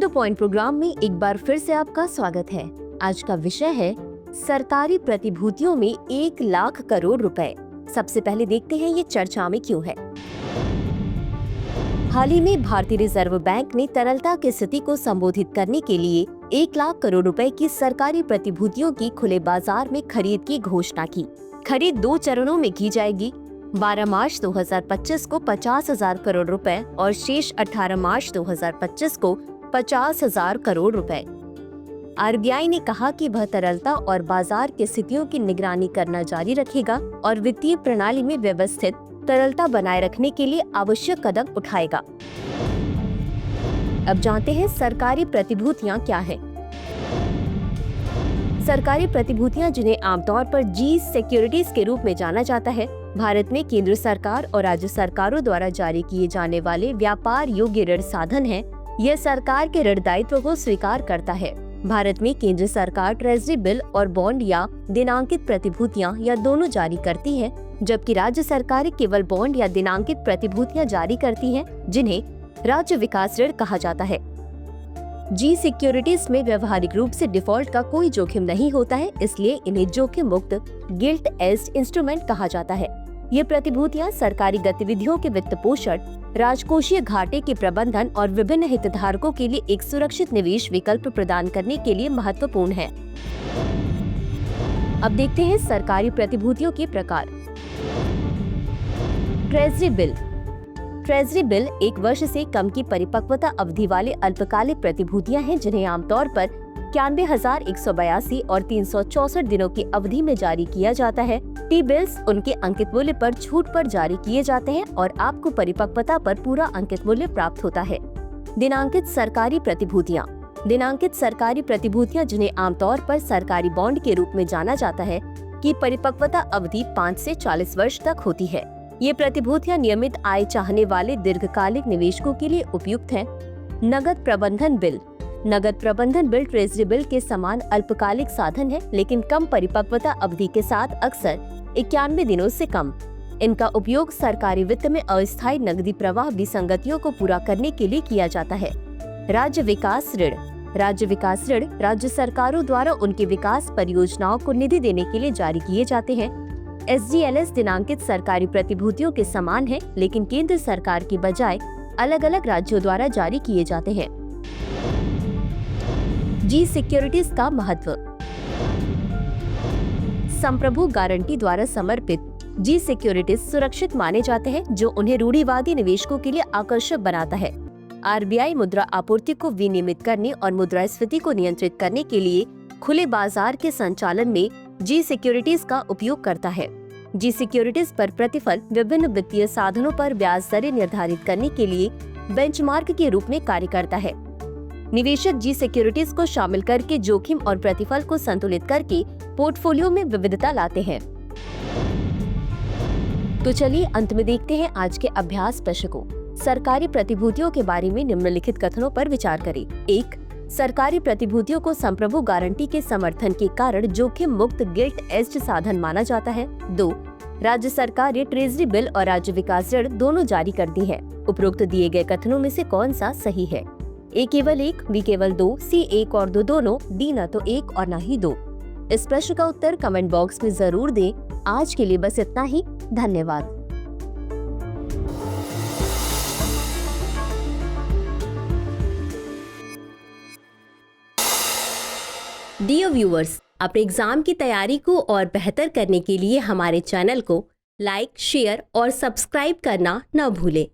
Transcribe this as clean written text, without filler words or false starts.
The point programme में एक बार फिर से आपका स्वागत है। आज का विषय है सरकारी प्रतिभूतियों में 1 लाख करोड़ रुपए। सबसे पहले देखते हैं ये चर्चा में क्यों है। हाल ही में भारतीय रिजर्व बैंक ने तरलता की स्थिति को संबोधित करने के लिए 1 लाख करोड़ रुपए की सरकारी प्रतिभूतियों की खुले बाजार में खरीद की घोषणा की। खरीद 2 चरणों में की जाएगी। 12 मार्च 2025 को 50,000 करोड़ रुपए और शेष 18 मार्च 2025 को 50,000 करोड़ रुपए। आरबीआई ने कहा कि वह तरलता और बाजार की स्थितियों की निगरानी करना जारी रखेगा और वित्तीय प्रणाली में व्यवस्थित तरलता बनाए रखने के लिए आवश्यक कदम उठाएगा। अब जानते हैं सरकारी प्रतिभूतियां क्या हैं। सरकारी प्रतिभूतियां, जिन्हें आमतौर पर जी सिक्योरिटीज के रूप में जाना जाता है, भारत में केंद्र सरकार और राज्य सरकारों द्वारा जारी किए जाने वाले व्यापार योग्य ऋण साधन है। यह सरकार के ऋण दायित्व को स्वीकार करता है। भारत में केंद्र सरकार ट्रेजरी बिल और बॉन्ड या दिनांकित प्रतिभूतियां या दोनों जारी करती है, जबकि राज्य सरकारें केवल बॉन्ड या दिनांकित प्रतिभूतियां जारी करती हैं, जिन्हें राज्य विकास ऋण कहा जाता है। जी सिक्योरिटीज में व्यवहारिक रूप से डिफॉल्ट का कोई जोखिम नहीं होता है, इसलिए इन्हें जोखिम मुक्त गिल्ट एज्ड इंस्ट्रूमेंट कहा जाता है। ये प्रतिभूतियां सरकारी गतिविधियों के वित्त पोषण, राजकोषीय घाटे के प्रबंधन और विभिन्न हितधारकों के लिए एक सुरक्षित निवेश विकल्प प्रदान करने के लिए महत्वपूर्ण है। अब देखते हैं सरकारी प्रतिभूतियों के प्रकार। Treasury bill. ट्रेजरी बिल 1 वर्ष से कम की परिपक्वता अवधि वाले अल्पकालिक प्रतिभूतियां हैं, जिन्हें आमतौर पर 91,182 और 364 दिनों की अवधि में जारी किया जाता है। टी बिल्स उनके अंकित मूल्य पर छूट पर जारी किए जाते हैं और आपको परिपक्वता पर पूरा अंकित मूल्य प्राप्त होता है। दिनांकित सरकारी प्रतिभूतियां। दिनांकित सरकारी प्रतिभूतियां, जिन्हें आमतौर पर सरकारी बॉन्ड के रूप में जाना जाता है, की परिपक्वता अवधि 5 से 40 वर्ष तक होती है। ये प्रतिभूतियां नियमित आय चाहने वाले दीर्घकालिक निवेशकों के लिए उपयुक्त हैं। नगद प्रबंधन बिल। नगद प्रबंधन बिल ट्रेजरी बिल के समान अल्पकालिक साधन है, लेकिन कम परिपक्वता अवधि के साथ, अक्सर 91 दिनों से कम। इनका उपयोग सरकारी वित्त में अस्थायी नकदी प्रवाह विसंगतियों को पूरा करने के लिए किया जाता है। राज्य विकास ऋण। राज्य विकास ऋण राज्य सरकारों द्वारा उनके विकास परियोजनाओं को निधि देने के लिए जारी किए जाते हैं। SGLS दिनांकित सरकारी प्रतिभूतियों के समान है, लेकिन केंद्र सरकार की बजाय अलग अलग राज्यों द्वारा जारी किए जाते हैं। जी सिक्योरिटीज का महत्व। संप्रभु गारंटी द्वारा समर्पित जी सिक्योरिटीज सुरक्षित माने जाते हैं, जो उन्हें रूढ़िवादी निवेशकों के लिए आकर्षक बनाता है। आरबीआई मुद्रा आपूर्ति को विनियमित करने और मुद्रास्फीति को नियंत्रित करने के लिए खुले बाजार के संचालन में जी सिक्योरिटीज का उपयोग करता है। जी सिक्योरिटीज पर प्रतिफल विभिन्न वित्तीय साधनों पर ब्याज दरें निर्धारित करने के लिए बेंचमार्क के रूप में कार्य करता है। निवेशक जी सिक्योरिटीज को शामिल करके जोखिम और प्रतिफल को संतुलित करके पोर्टफोलियो में विविधता लाते हैं। तो चलिए अंत में देखते हैं आज के अभ्यास प्रश्न को। सरकारी प्रतिभूतियों के बारे में निम्नलिखित कथनों पर विचार करें। 1. सरकारी प्रतिभूतियों को संप्रभु गारंटी के समर्थन के कारण जोखिम मुक्त गिल्ट एज्ड साधन माना जाता है। 2. राज्य सरकारें ट्रेजरी बिल और राज्य विकास ऋण दोनों जारी करती है। उपरोक्त दिए गए कथनों में से कौन सा सही है? A केवल 1, B केवल 2, C 1 और 2 दोनों, D न तो 1 और न ही 2। इस प्रश्न का उत्तर कमेंट बॉक्स में जरूर दें। आज के लिए बस इतना ही। धन्यवाद। डियर व्यूअर्स, अपने एग्जाम की तैयारी को और बेहतर करने के लिए हमारे चैनल को लाइक, शेयर और सब्सक्राइब करना न भूलें।